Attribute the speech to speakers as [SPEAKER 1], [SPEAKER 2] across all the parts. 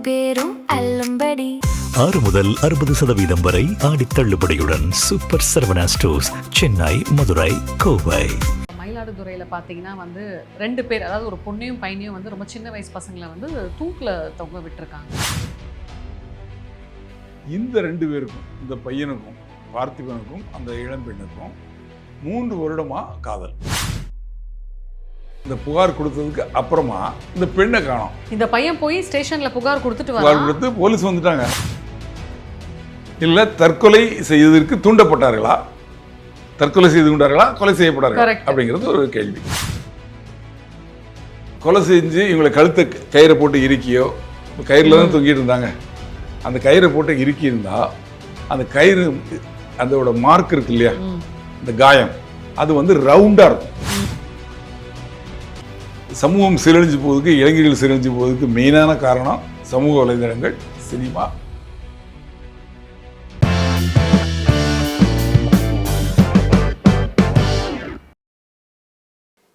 [SPEAKER 1] பேரும் அல்லும்படி
[SPEAKER 2] 6 முதல் 60% வரை ஆடி தள்ளுபடியுடன் சூப்பர் சரவணா ஸ்டோர்ஸ், சென்னை, மதுரை, கோவை.
[SPEAKER 3] மயிலாடுதுறையில் பார்த்தீங்கன்னா வந்து 2 பேர், அதாவது ஒரு பொண்ணையும் பையனையும் வந்து ரொம்ப சின்ன வயசு பசங்களை வந்து தூக்கில் தொங்க விட்டுருக்காங்க.
[SPEAKER 4] இந்த 2 பேருக்கும், இந்த பையனுக்கும் பார்த்திபனுக்கும் அந்த இளம்பெண்ணுக்கும் 3 வருடமா காதல். இந்த புகார் கொடுத்ததுக்கு அப்புறமா இந்த பெண்ணை காணோம்.
[SPEAKER 3] இந்த பையன் போய் ஸ்டேஷன்ல புகார் கொடுத்துட்டு
[SPEAKER 4] புகார் கொடுத்து போலீஸ் வந்துட்டாங்க. இல்ல தற்கொலை செய்வதற்கு தூண்டப்பட்டார்களா, தற்கொலை செய்து கொண்டார்களா, கொலை செய்யப்பட்டார்களா அப்படிங்கிறது ஒரு கேள்வி. கொலை செஞ்சு இவங்களை கழுத்தை கயிறை போட்டு இறுக்கியோ, கயிறுல தான் தொங்கிட்டு இருந்தாங்க, அந்த கயிறை போட்டு இறுக்கி இருந்தா அந்த கயிறு அதோட மார்க் இருக்கு இல்லையா, இந்த காயம் அது வந்து ரவுண்டா இருக்கும். சமூகம் சீரழிஞ்சு போவதுக்கு, இளைஞர்கள் சீரழிஞ்சு போவதுக்கு மெயினான காரணம் சமூக வலைதளங்கள், சினிமா.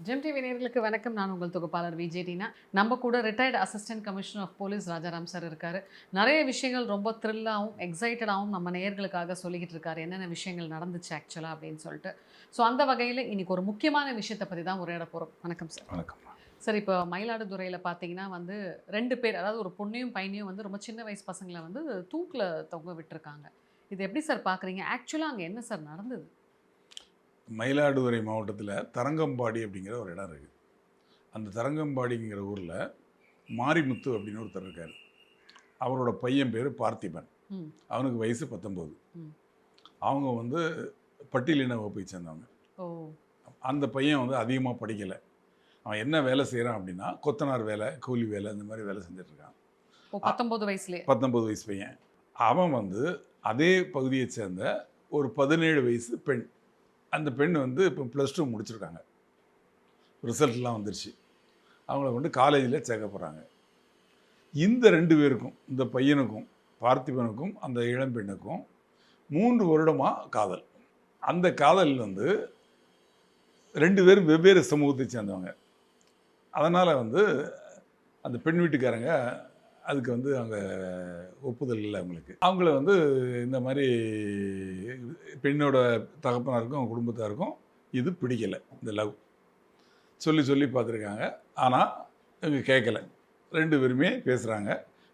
[SPEAKER 3] ஜெம் டிவி நேயர்களுக்கு வணக்கம். நான் உங்கள் தொகுப்பாளர் விஜேடினா. நம்ம கூட retired assistant commissioner of police Rajaram sir இருக்காரு. நிறைய விஷயங்கள் ரொம்ப த்ரில்லாகவும் எக்ஸைட்டடாகவும் நம்ம நேயர்களுக்காக சொல்லிக்கிட்டு இருக்காரு, என்னென்ன விஷயங்கள் நடந்துச்சு ஆக்சுவலாக அப்படின்னு சொல்லிட்டு. ஸோ அந்த வகையில் இன்னைக்கு ஒரு முக்கியமான விஷயத்தை பற்றி தான் உரையாட போகிறோம். வணக்கம் சார்.
[SPEAKER 4] வணக்கம்
[SPEAKER 3] சார். இப்போ மயிலாடுதுறையில் பார்த்தீங்கன்னா வந்து 2 பேர், அதாவது ஒரு பொண்ணையும் பையனையும் வந்து ரொம்ப சின்ன வயசு பசங்களை வந்து தூக்கில் தொங்க விட்டுருக்காங்க. இது எப்படி சார் பார்க்குறீங்க? ஆக்சுவலாக அங்கே என்ன சார் நடந்தது?
[SPEAKER 4] மயிலாடுதுறை மாவட்டத்தில் தரங்கம்பாடி அப்படிங்கிற ஒரு இடம் இருக்குது. அந்த தரங்கம்பாடிங்கிற ஊரில் மாரிமுத்து அப்படின்னு ஒருத்தர் இருக்கார். அவரோட பையன் பேர் பார்த்திபன். அவனுக்கு வயசு 19. அவங்க வந்து பட்டியலின வகுப்பை சேர்ந்தவங்க. அந்த பையன் வந்து அதிகமாக படிக்கலை. அவன் என்ன வேலை செய்கிறான் அப்படின்னா கொத்தனார் வேலை, கூலி வேலை, இந்த மாதிரி வேலை செஞ்சிட்ருக்கான்.
[SPEAKER 3] 19 வயசுலேயே.
[SPEAKER 4] 19 வயசு பையன். அவன் வந்து அதே பகுதியை சேர்ந்த ஒரு 17 வயசு பெண். அந்த பெண் வந்து இப்போ +2 முடிச்சிருக்காங்க. ரிசல்ட்லாம் வந்துருச்சு. அவங்கள கொண்டு காலேஜில் சேர்க்க போகிறாங்க. இந்த 2 பேருக்கும், இந்த பையனுக்கும் பார்த்திபனுக்கும் அந்த இளம்பெண்ணுக்கும் 3 வருடமாக காதல். அந்த காதல் வந்து 2 பேரும் வெவ்வேறு சமூகத்தை சேர்ந்தவங்க. அதனால் வந்து அந்த பெண் வீட்டுக்காரங்க அதுக்கு வந்து அவங்க ஒப்புதல் இல்லை அவங்களுக்கு. அவங்கள வந்து இந்த மாதிரி பெண்ணோட தகப்பனாருக்கும் அவங்க குடும்பத்தாருக்கும் இது பிடிக்கலை, இந்த லவ். சொல்லி பார்த்துருக்காங்க. ஆனால் இவங்க கேட்கல. 2 பேருமே பேசுகிறாங்க.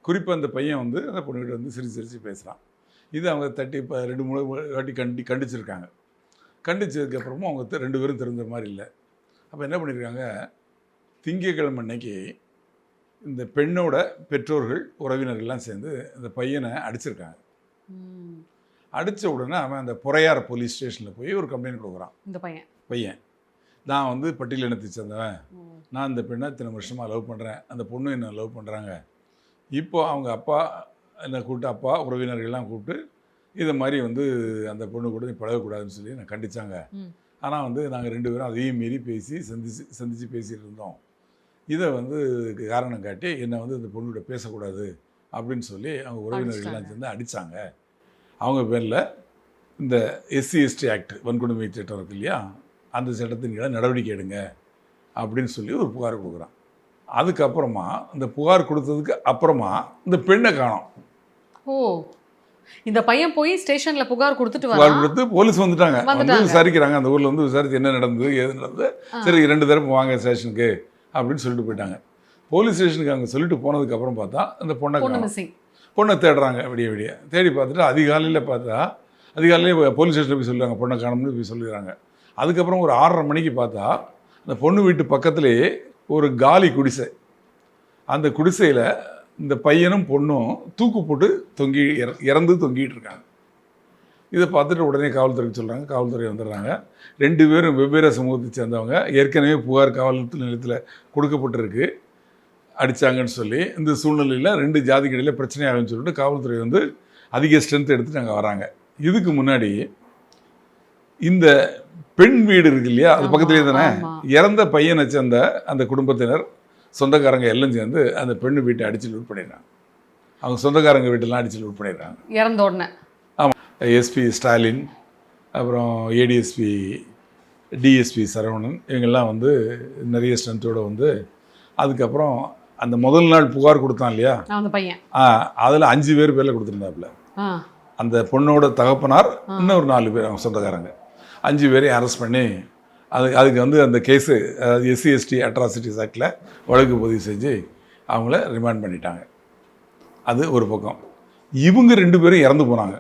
[SPEAKER 4] குறிப்பாக அந்த பையன் வந்து அந்த பொண்ணுகிட்ட வந்து சிரிச்சு பேசுகிறான். இது அவங்க தட்டி 2-3 வாட்டி கண்டிச்சிருக்காங்க. கண்டிச்சதுக்கப்புறமும் அவங்க 2 பேரும் திருந்த மாதிரி இல்லை. அப்போ என்ன பண்ணியிருக்காங்க, திங்கட்கிழமை அன்னைக்கு இந்த பெண்ணோட பெற்றோர்கள், உறவினர்கள்லாம் சேர்ந்து இந்த பையனை அடிச்சிருக்காங்க. அடித்த உடனே அவன் அந்த பொறையார் போலீஸ் ஸ்டேஷனில் போய் ஒரு கம்ப்ளைண்ட் கொடுக்குறான். இந்த பையன் நான் வந்து பட்டியலினத்தை சேர்ந்தவன், நான் இந்த பெண்ணை இத்தனை வருஷமாக லவ் பண்ணுறேன், அந்த பொண்ணு என்ன லவ் பண்ணுறாங்க, இப்போ அவங்க அப்பா என்னை கூப்பிட்டு, அப்பா உறவினர்கள்லாம் கூப்பிட்டு இதை மாதிரி வந்து அந்த பொண்ணு கூட நீ பழகக்கூடாதுன்னு சொல்லி நான் கண்டித்தாங்க. ஆனால் வந்து நாங்கள் 2 பேரும் அதையும் மீறி பேசி சந்தித்து பேசிகிட்டு இருந்தோம். இதை வந்து காரணம் காட்டி என்னை வந்து இந்த பொண்ணுகிட்ட பேசக்கூடாது அப்படின்னு சொல்லி அவங்க உறவினர்கள்லாம் சேர்ந்து அடித்தாங்க. அவங்க பேரில் இந்த SC/ST ஆக்ட், வன்கொடுமை சட்டம் இருக்கு இல்லையா, அந்த சட்டத்தின் கீழே நடவடிக்கை எடுங்க அப்படின்னு சொல்லி ஒரு புகார் கொடுக்குறான். அதுக்கப்புறமா இந்த புகார் கொடுத்ததுக்கு அப்புறமா இந்த பெண்ணை காணோம்.
[SPEAKER 3] இந்த பையன் போய் ஸ்டேஷன்ல புகார் கொடுத்துட்டு
[SPEAKER 4] புகார் கொடுத்து போலீஸ் வந்துட்டாங்க. வந்து விசாரிக்கிறாங்க. அந்த ஊரில் வந்து விசாரித்து என்ன நடந்தது, ஏது நடந்தது, சரி 2 தரப்பு வாங்க ஸ்டேஷனுக்கு அப்படின்னு சொல்லிட்டு போயிட்டாங்க. போலீஸ் ஸ்டேஷனுக்கு அவங்க சொல்லிட்டு போனதுக்கப்புறம் பார்த்தா அந்த பொண்ணை தேடுறாங்க. விடிய தேடி பார்த்துட்டு அதிகாலையிலே போலீஸ் ஸ்டேஷனில் போய் சொல்லுறாங்க, பொண்ணை காணோம்னு போய் சொல்லிடுறாங்க. அதுக்கப்புறம் ஒரு 6:30 மணிக்கு பார்த்தா அந்த பொண்ணு வீட்டு பக்கத்துலேயே ஒரு காலி குடிசை. அந்த குடிசையில் இந்த பையனும் பொண்ணும் தூக்கு போட்டு இறந்து தொங்கிட்டு இருக்காங்க. இதை பார்த்துட்டு உடனே காவல்துறைக்கு சொல்கிறாங்க. காவல்துறை வந்துடுறாங்க. 2 பேரும் வெவ்வேறு சமூகத்தை சேர்ந்தவங்க. ஏற்கனவே புகார் காவல் நிலையத்தில் கொடுக்கப்பட்டிருக்கு, அடித்தாங்கன்னு சொல்லி. இந்த சூழ்நிலையில் 2 ஜாதிக்கு இடையில பிரச்சனை ஆகுன்னு சொல்லிட்டு காவல்துறை வந்து அதிக ஸ்ட்ரென்த் எடுத்துட்டு அங்கே வராங்க. இதுக்கு முன்னாடி இந்த பெண் வீடு இருக்கு இல்லையா, அது பக்கத்துலேயே தானே, இறந்த பையனை சேர்ந்த அந்த குடும்பத்தினர், சொந்தக்காரங்க எல்லாம் சேர்ந்து அந்த பெண்ணு வீட்டை அடிச்சு லூட் பண்ணிடுறாங்க. அவங்க சொந்தக்காரங்க வீட்டெல்லாம் அடிச்சு லூட் பண்ணிடுறாங்க
[SPEAKER 3] இறந்த உடனே.
[SPEAKER 4] ஆமாம். SP ஸ்டாலின், அப்புறம் ADSP DSP சரவணன், இவங்கெல்லாம் வந்து நிறைய ஸ்ட்ரென்த்தோடு வந்து அதுக்கப்புறம் அந்த முதல் நாள் புகார் கொடுத்தான் இல்லையா,
[SPEAKER 3] அந்த பையன்
[SPEAKER 4] அதில் 5 பேரில் கொடுத்துருந்தாப்புல. அந்த பொண்ணோட தகப்பனார் இன்னும் ஒரு 4 பேர் அவங்க சொந்தக்காரங்க, 5 பேரையும் அரெஸ்ட் பண்ணி அதுக்கு வந்து அந்த கேஸு SC/ST அட்ராசிட்டிஸ் ஆக்டில் வழக்கு பதிவு செஞ்சு அவங்கள ரிமாண்ட் பண்ணிட்டாங்க. அது ஒரு பக்கம். இவங்க 2 பேரும் இறந்து போனாங்க.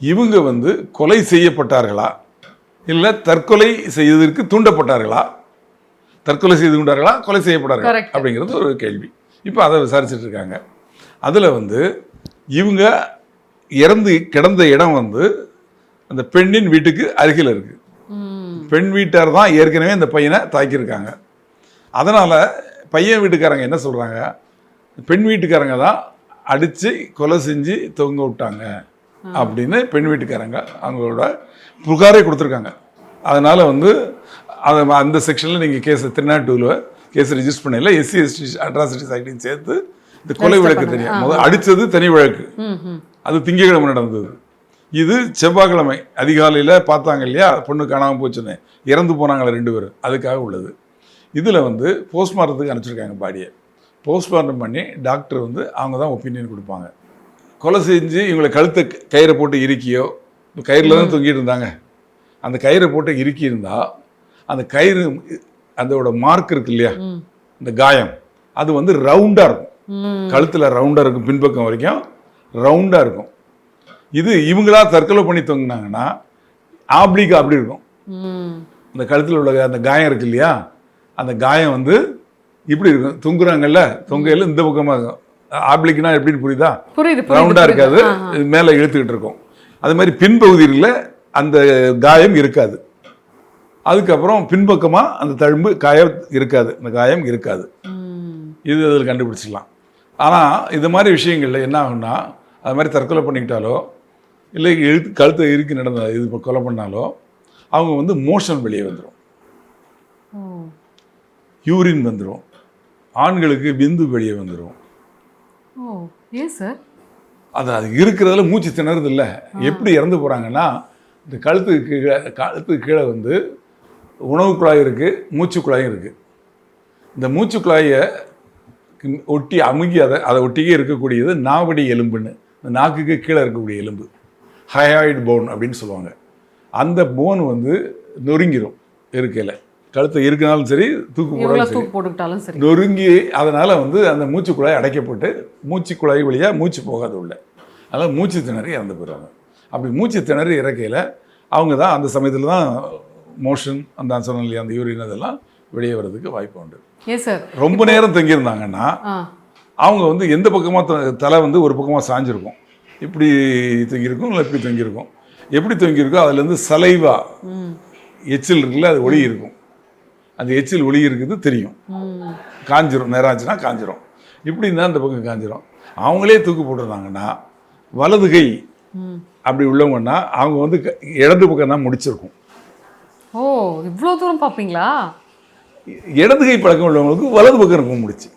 [SPEAKER 4] இவங்க வந்து கொலை செய்யப்பட்டார்களா இல்லை தற்கொலை செய்வதற்கு தூண்டப்பட்டார்களா, தற்கொலை செய்து கொண்டார்களா, கொலை செய்யப்பட்டார்களா அப்படிங்கிறது ஒரு கேள்வி. இப்போ அதை விசாரிச்சுட்டு இருக்காங்க. அதில் வந்து இவங்க இறந்து கிடந்த இடம் வந்து அந்த பெண்ணின் வீட்டுக்கு அருகில் இருக்குது. பெண் வீட்டார் தான் ஏற்கனவே இந்த பையனை தாக்கியிருக்காங்க. அதனால் பையன் வீட்டுக்காரங்க என்ன சொல்கிறாங்க, பெண் வீட்டுக்காரங்க தான் அடித்து கொலை செஞ்சு தொங்க விட்டாங்க அப்படின்னு பெண் வீட்டுக்காரங்க அவங்களோட புகாரே கொடுத்துருக்காங்க. அதனால் வந்து அந்த செக்ஷனில் நீங்கள் கேஸ் 302 கேஸ் ரிஜிஸ்டர் பண்ணல. SC/ST அட்ராசிட்டிஸ் ஆக்டையும் சேர்த்து இந்த கொலை வழக்கு தெரியும். முதல் அடித்தது தனி வழக்கு, அது திங்கட்கிழமை நடந்தது. இது செவ்வாய்க்கிழமை அதிகாலையில் பார்த்தாங்க இல்லையா, பொண்ணு காணாமல் போச்சுன்னு, இறந்து போனாங்களே 2 பேர், அதுக்காக உள்ளது. இதில் வந்து போஸ்ட்மார்ட்டத்துக்கு அனுப்பிச்சிருக்காங்க பாடியை. போஸ்ட்மார்ட்டம் பண்ணி டாக்டர் வந்து அவங்க தான் ஒப்பீனியன் கொடுப்பாங்க. கொலை செஞ்சு இவங்களை கழுத்தை கயிறை போட்டு இறுக்கியோ, கயிறில் தான் தொங்கிட்டு இருந்தாங்க, அந்த கயிறை போட்டு இறுக்கி இருந்தால் அந்த கயிறு அதோட மார்க் இருக்கு இல்லையா, இந்த காயம் அது வந்து ரவுண்டாக இருக்கும், கழுத்தில் ரவுண்டாக இருக்கும், பின்பக்கம் வரைக்கும் ரவுண்டாக இருக்கும். இது இவங்களா தற்கொலை பண்ணி தொங்கினாங்கன்னா ஆப்ளிகா அப்படி இருக்கும். அந்த கழுத்தில் உள்ள அந்த காயம் இருக்கு இல்லையா, அந்த காயம் வந்து இப்படி இருக்கும், தொங்குறாங்கல்ல, தொங்கையில் இந்த பக்கமாக இருக்கும். ஆப்ளிக்னா எப்படின்னு புரியுதா, ரவுண்டாக இருக்காது, மேலே இழுத்துக்கிட்டு இருக்கும். அது மாதிரி பின்பகுதியில் அந்த காயம் இருக்காது. அதுக்கப்புறம் பின்பக்கமாக அந்த தழும்பு காயம் இருக்காது, அந்த காயம் இருக்காது. இது அதில் கண்டுபிடிச்சிக்கலாம். ஆனால் இது மாதிரி விஷயங்களில் என்ன ஆகும்னா, அது மாதிரி தற்கொலை பண்ணிக்கிட்டாலோ இல்லை கழுத்தை இறுக்கி நடந்த இது கொலை பண்ணாலோ அவங்க வந்து மோஷன் வெளியே வந்துடும், யூரின் வந்துடும், ஆண்களுக்கு விந்து வெளியே வந்துடும். அது இருக்கிறதுல மூச்சு திணறது இல்லை. எப்படி இறந்து போகிறாங்கன்னா, இந்த கழுத்துக்கு கீழே வந்து உணவு குழாய் இருக்குது, மூச்சு குழாயும் இருக்குது. இந்த மூச்சு குழாயை ஒட்டி அமுகி அதை ஒட்டியே இருக்கக்கூடியது நாவடி எலும்புன்னு, இந்த நாக்குக்கு கீழே இருக்கக்கூடிய எலும்பு, ஹயாய்டு போன் அப்படின்னு சொல்லுவாங்க. அந்த போன் வந்து நொறுங்கிடும் இருக்கையில், கழுத்தை இருக்குனாலும் சரி தூக்கு போட்டுக்கிட்டாலும் சரி நொறுங்கி, அதனால் வந்து அந்த மூச்சு குழாய் அடைக்கப்பட்டு மூச்சு குழாய் வழியாக மூச்சு போகாது உள்ள, அதனால் மூச்சு திணறி இறந்து போயிடுவாங்க. அப்படி மூச்சு திணறி இறக்கையில் அவங்க தான் அந்த சமயத்தில் தான் மோஷன் அந்த சொன்ன இல்லையா, அந்த யூரின் அதெல்லாம் வெளியே வர்றதுக்கு வாய்ப்பு உண்டு. ரொம்ப நேரம் தங்கியிருந்தாங்கன்னா அவங்க வந்து எந்த பக்கமாக தலை வந்து ஒரு பக்கமாக சாஞ்சிருக்கும், இப்படி தொங்கியிருக்கும் இல்லை இப்படி தொங்கியிருக்கும். எப்படி தொங்கியிருக்கோ அதுலேருந்து சலைவா எச்சில் இருக்குல்ல, அது ஒளி இருக்கும், அந்த எச்சில் ஒளி இருக்குது தெரியும், காஞ்சிரும், நேரம் ஆச்சுன்னா காஞ்சிரும். இப்படி இருந்தால் அந்த பக்கம் காஞ்சிரும். அவங்களே தூக்கு போட்டிருந்தாங்கன்னா வலது கை அப்படி உள்ளவங்கன்னா அவங்க வந்து இடது பக்கம் தான் முடிச்சிருக்கும்.
[SPEAKER 3] ஓ, இவ்வளோ தூரம் பார்ப்பீங்களா?
[SPEAKER 4] இடது கை பழக்கம் உள்ளவங்களுக்கு வலது பக்கம் இருக்கும் முடிச்சு.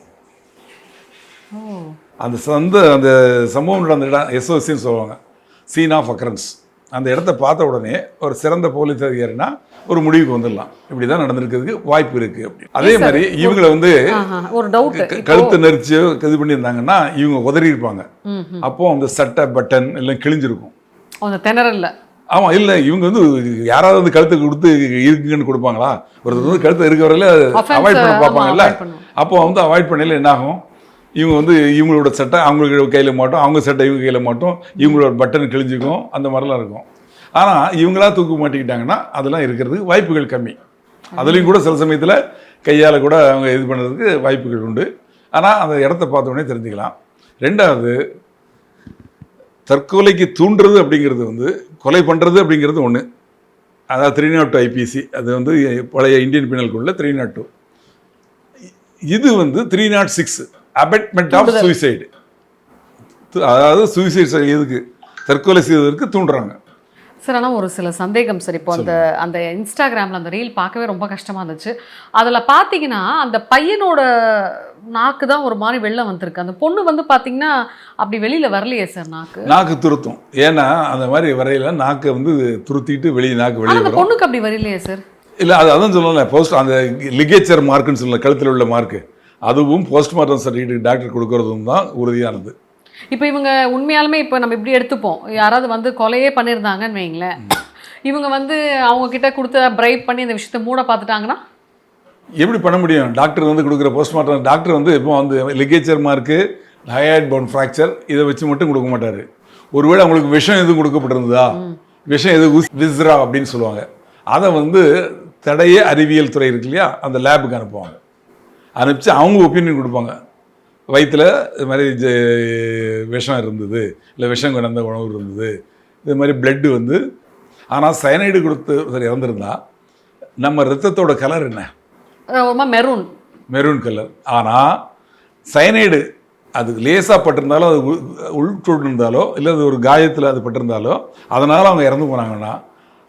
[SPEAKER 4] அந்த அந்த சம்பவம் நடந்த இடம் SOCன்னு சொல்லுவாங்க, சீன் ஆஃப் அக்கரன்ஸ். அந்த இடத்த பார்த்த உடனே ஒரு சிறந்த போலீஸ் அதிகாரினா ஒரு முடிவுக்கு வந்துடலாம், இப்படி தான் நடந்திருக்கிறதுக்கு வாய்ப்பு இருக்குது அப்படி. அதே மாதிரி இவங்களை வந்து
[SPEAKER 3] ஒரு டவுட்,
[SPEAKER 4] கழுத்து நெரிச்சியோ இது பண்ணியிருந்தாங்கன்னா இவங்க உதறி இருப்பாங்க, அப்போ அந்த சட்டை பட்டன் எல்லாம் கிழிஞ்சிருக்கும்,
[SPEAKER 3] அந்த திணறல்ல.
[SPEAKER 4] ஆமாம், இல்லை இவங்க வந்து யாராவது வந்து கழுத்தை கொடுத்து இருக்குங்கன்னு கொடுப்பாங்களா, ஒருத்தர் வந்து கழுத்தை இருக்க வரையில அவாய்ட் பண்ண பார்ப்பாங்கல்ல, அப்போ வந்து அவாய்ட் பண்ணல என்ன ஆகும், இவங்க வந்து இவங்களோட சட்டை அவங்களுக்கு கையில் மாட்டோம், அவங்க சட்டை இவங்க கையில் மாட்டோம், இவங்களோட பட்டன் கிழிஞ்சிக்கும், அந்த மாதிரிலாம் இருக்கும். ஆனால் இவங்களா தூக்கு மாட்டிக்கிட்டாங்கன்னா அதெல்லாம் இருக்கிறதுக்கு வாய்ப்புகள் கம்மி. அதுலேயும் கூட சில சமயத்தில் கையால் கூட அவங்க இது பண்ணுறதுக்கு வாய்ப்புகள் உண்டு. ஆனால் அந்த இடத்த பார்த்த உடனே தெரிஞ்சுக்கலாம். ரெண்டாவது, தற்கொலைக்கு தூண்டுறது அப்படிங்கிறது வந்து கொலை பண்ணுறது அப்படிங்கிறது ஒன்று, அதாவது 302 IPC, அது வந்து பழைய இந்தியன் பீனல் கோட்ல 302. இது வந்து 306 அபெட்மெண்ட் ஆஃப் சூசைடு, அதாவது சூசைட் எதுக்கு தற்கொலை செய்வதற்கு தூண்டுறாங்க.
[SPEAKER 3] சார், ஆனால் ஒரு சில சந்தேகம் சார். இப்போ அந்த இன்ஸ்டாகிராமில் அந்த ரீல் பார்க்கவே ரொம்ப கஷ்டமாக இருந்துச்சு. அதில் பார்த்தீங்கன்னா அந்த பையனோட நாக்கு தான் ஒரு மாதிரி வெளில வந்திருக்கு, அந்த பொண்ணு வந்து பார்த்தீங்கன்னா அப்படி வெளியில் வரலையே சார். நாக்கு
[SPEAKER 4] துருத்தும், ஏன்னா அந்த மாதிரி வரையில நாக்கை வந்து துருத்திட்டு நாக்கு வெளியே
[SPEAKER 3] அந்த பொண்ணுக்கு அப்படி வரலையே சார்.
[SPEAKER 4] இல்லை, அதான் சொல்லல, போஸ்ட் அந்த லிகேச்சர் மார்க்குன்னு சொல்லல, கழுத்தில் உள்ள மார்க்கு, அதுவும் போஸ்ட்மார்ட்டம் சர்டிஃபிகேட் டாக்டர் கொடுக்கறதும் தான் உறுதியானது.
[SPEAKER 3] இப்போ இவங்க உண்மையாலுமே இப்போ நம்ம இப்படி எடுத்துப்போம், யாராவது வந்து கொலையே பண்ணியிருந்தாங்கன்னு வைங்களேன், இவங்க வந்து அவங்க கிட்ட கொடுத்த பிரைப் பண்ணி இந்த விஷயத்தை மூட பார்த்துட்டாங்கன்னா
[SPEAKER 4] எப்படி பண்ண முடியும்? டாக்டர் வந்து கொடுக்குற போஸ்ட்மார்ட்டம் டாக்டர் வந்து இப்போ வந்து லிகேச்சர் மார்க்கு, ஹையர்ட் போன் ஃப்ராக்சர் இதை வச்சு மட்டும் கொடுக்க மாட்டார். ஒருவேளை அவங்களுக்கு விஷம் எதுவும் கொடுக்கப்பட்டிருந்ததா, விஷம் எது விஸ்ரா அப்படின்னு சொல்லுவாங்க, அதை வந்து தடைய அறிவியல் துறை இருக்கு இல்லையா, அந்த லேபுக்கு அனுப்புவாங்க. அனுப்பிச்சு அவங்க ஒப்பீனியன் கொடுப்பாங்க. வயிற்றில் இது மாதிரி விஷம் இருந்தது, இல்லை விஷம் கலந்த உணவு இருந்தது, இது மாதிரி பிளட்டு வந்து. ஆனால் சயனைடு கொடுத்து சரி இறந்துருந்தா நம்ம ரத்தத்தோட கலர் என்ன?
[SPEAKER 3] Maroon
[SPEAKER 4] maroon colour. ஆனால் சயனைடு அது லேசாக பட்டிருந்தாலோ, அது உள்கொண்டிருந்தாலோ, இல்லை அது ஒரு காயத்தில் அது பட்டிருந்தாலோ, அதனால் அவங்க இறந்து போனாங்கன்னா